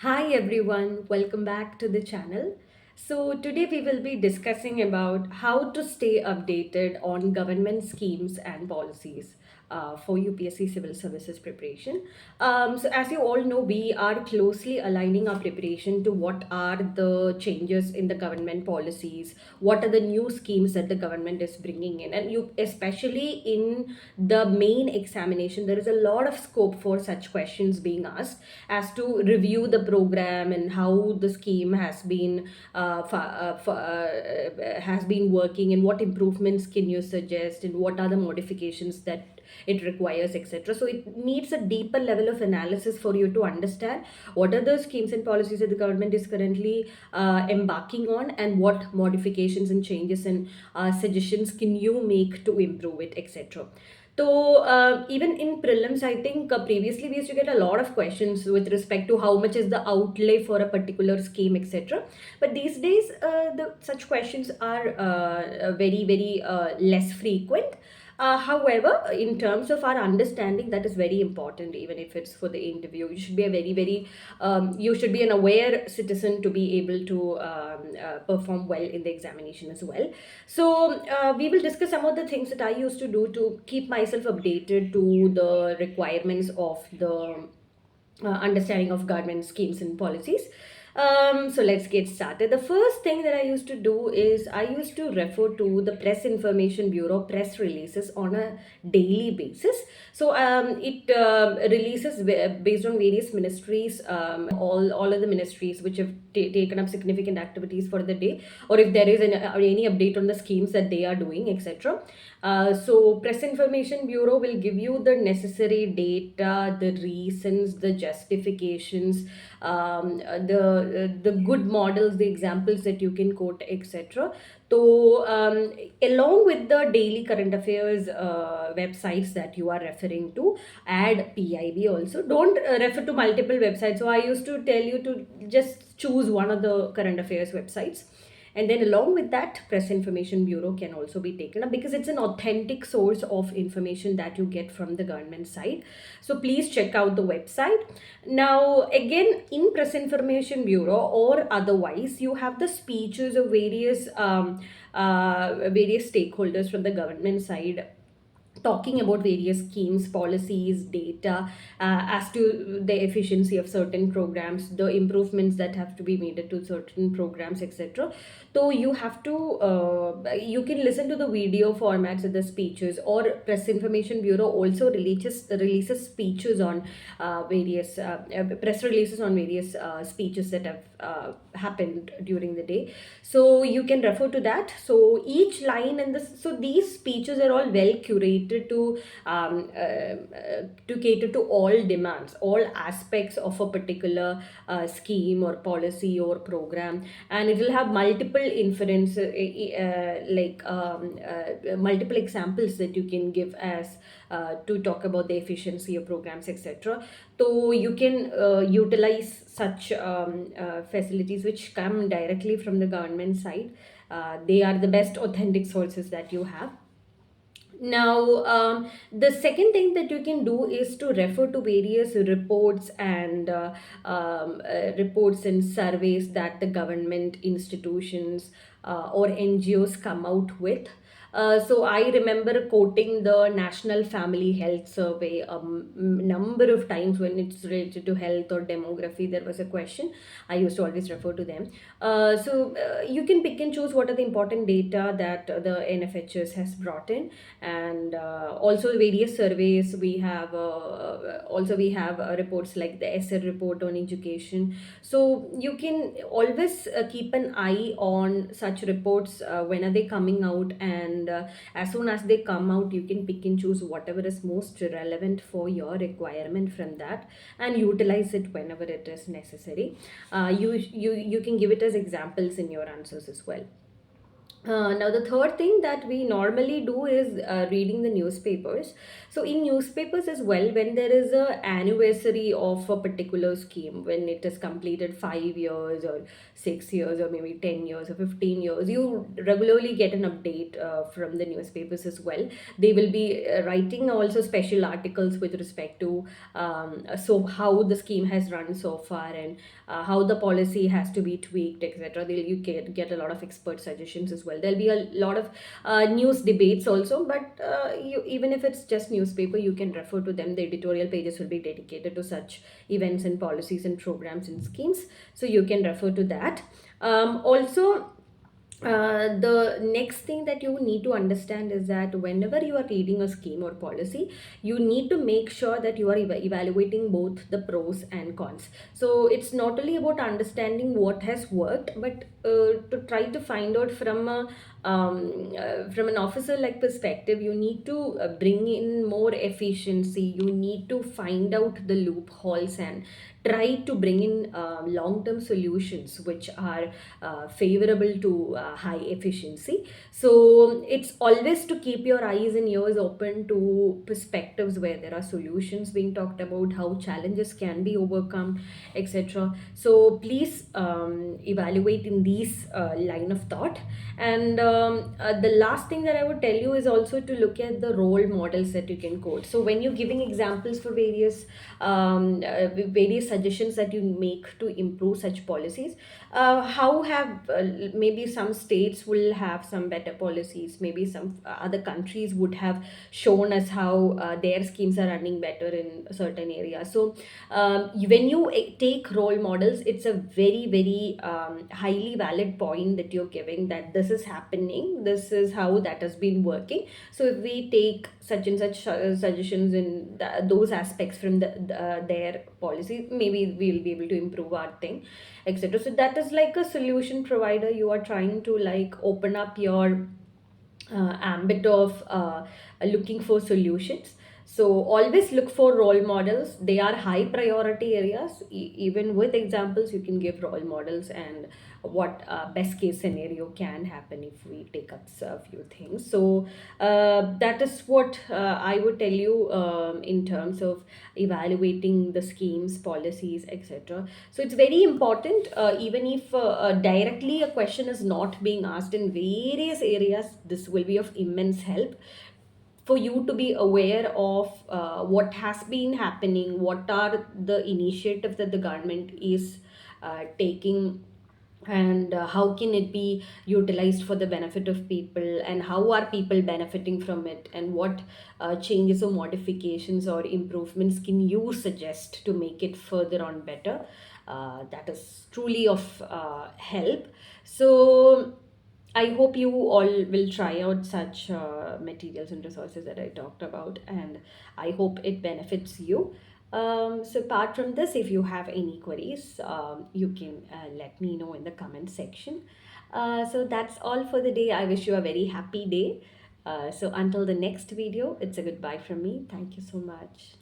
Hi everyone, welcome back to the channel. So today we will be discussing about how to stay updated on government schemes and policies for UPSC Civil Services preparation. So as you all know, we are closely aligning our preparation to what are the changes in the government policies, what are the new schemes that the government is bringing in, and you especially in the main examination, there is a lot of scope for such questions being asked as to review the program and how the scheme has been working, and what improvements can you suggest, and what are the modifications that it requires, etc. So it needs a deeper level of analysis for you to understand what are the schemes and policies that the government is currently embarking on, and what modifications and changes and suggestions can you make to improve it, etc. So even in prelims, I think previously we used to get a lot of questions with respect to how much is the outlay for a particular scheme, etc. But these days, such questions are very less frequent. However, in terms of our understanding, that is very important. Even if it's for the interview, you should be a you should be an aware citizen to be able to perform well in the examination as well. So we will discuss some of the things that I used to do to keep myself updated to the requirements of the understanding of government schemes and policies. So let's get started. The first thing that I used to do is I used to refer to the Press Information Bureau press releases on a daily basis. So it releases based on various ministries, all of the ministries which have taken up significant activities for the day, or if there is any update on the schemes that they are doing, etc. So Press Information Bureau will give you the necessary data, the reasons, the justifications, the good models, the examples that you can quote, etc. So along with the daily current affairs websites that you are referring to, add PIB also. Don't refer to multiple websites. So I used to tell you to just choose one of the current affairs websites, and then along with that, Press Information Bureau can also be taken up because it's an authentic source of information that you get from the government side. So please check out the website. Now again, in Press Information Bureau or otherwise, you have the speeches of various stakeholders from the government side, talking about various schemes, policies, data, as to the efficiency of certain programs, the improvements that have to be made to certain programs, etc. So you have to, you can listen to the video formats of the speeches, or Press Information Bureau also releases speeches on various press releases on various speeches that have happened during the day. So you can refer to that. So each line in this, so these speeches are all well curated to cater to all demands, all aspects of a particular scheme or policy or program, and it will have multiple inference multiple examples that you can give as to talk about the efficiency of programs, etc. So you can utilize such facilities which come directly from the government side. They are the best authentic sources that you have. Now, the second thing that you can do is to refer to various reports and surveys that the government institutions or NGOs come out with. So I remember quoting the National Family Health Survey a number of times when it's related to health or demography. There was a question. I used to always refer to them. You can pick and choose what are the important data that the NFHS has brought in, and also various surveys. We have reports like the ESSER report on education. So you can always keep an eye on such reports when are they coming out, and as soon as they come out, you can pick and choose whatever is most relevant for your requirement from that, and utilize it whenever it is necessary. You can give it as examples in your answers as well. Now, the third thing that we normally do is reading the newspapers. So, in newspapers as well, when there is a anniversary of a particular scheme, when it is completed 5 years or 6 years or maybe 10 years or 15 years, you regularly get an update from the newspapers as well. They will be writing also special articles with respect to so how the scheme has run so far, and how the policy has to be tweaked, etc. You get a lot of expert suggestions as well. There'll be a lot of news debates also, but even if it's just newspaper, you can refer to them. The editorial pages will be dedicated to such events and policies and programs and schemes, so you can refer to that. Also, the next thing that you need to understand is that whenever you are reading a scheme or policy, you need to make sure that you are evaluating both the pros and cons. So it's not only about understanding what has worked, but to try to find out from an officer like perspective, you need to bring in more efficiency. You need to find out the loopholes and try to bring in long-term solutions which are favorable to high efficiency. So it's always to keep your eyes and ears open to perspectives where there are solutions being talked about, how challenges can be overcome, etc. So please evaluate in these line of thought. And the last thing that I would tell you is also to look at the role models that you can quote. So when you're giving examples for various suggestions that you make to improve such policies, how have maybe some states will have some better policies, maybe some other countries would have shown us how their schemes are running better in certain areas. So when you take role models, it's a very highly valid point that you're giving, that this is happening, this is how that has been working. So if we take such and such suggestions in those aspects from their policies, maybe we'll be able to improve our thing, etc. So that is like a solution provider. You are trying to like open up your ambit of looking for solutions. So always look for role models. They are high priority areas. Even with examples, you can give role models and what best case scenario can happen if we take up a few things. So that is what I would tell you in terms of evaluating the schemes, policies, etc. So it's very important, even if directly a question is not being asked in various areas, this will be of immense help for you to be aware of what has been happening, what are the initiatives that the government is taking, and how can it be utilized for the benefit of people, and how are people benefiting from it, and what changes or modifications or improvements can you suggest to make it further on better. That is truly of help. So I hope you all will try out such materials and resources that I talked about, and I hope it benefits you. So apart from this, if you have any queries, you can let me know in the comment section. So that's all for the day. I wish you a very happy day. So until the next video, it's a goodbye from me. Thank you so much.